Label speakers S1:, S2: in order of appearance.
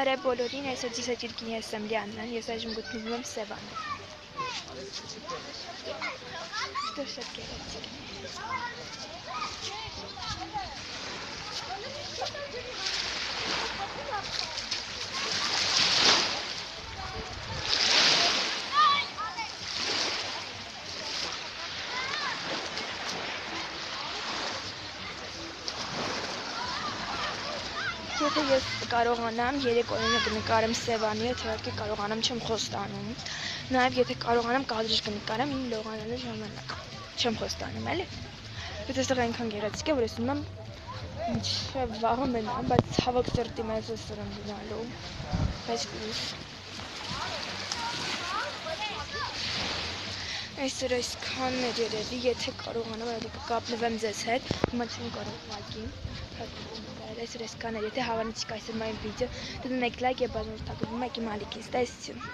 S1: Բարև բոլորին, ես հոճիս հաճիրկին ես եմ Լիաննան, ես այժմ գտնվում եմ Սևանում։ Դու շատ գեղեցիկ Եթե ես կարողանամ, 3 օրինը կնկարեմ Սևանի, իհարկե կարողանամ չեմ խոստանում։ Նաև եթե կարողանամ կադրեր կնկարեմ իմ լողանալու ժամանակ։ Չեմ խոստանում, էլի։ Բայց այստեղ այնքան գեղեցիկ է, որ ես ուզում եմ մինչև վաղը մնամ, բայց ցավոք սրտի մեզ է սրում գնալու։ Բայց լույս։ Այսօր այսքանն էր երևի, եթե կարողանամ, այլ կկապնվեմ ձեզ հետ, հիմա չեմ կարող ուղղակի։ Այսօր այսքան էր, եթե հավանեցիք այսօր մայր վիդեո, դու դնեք լայք եւ բաժանորդագրվում եք իմ ալիքից, տեսություն։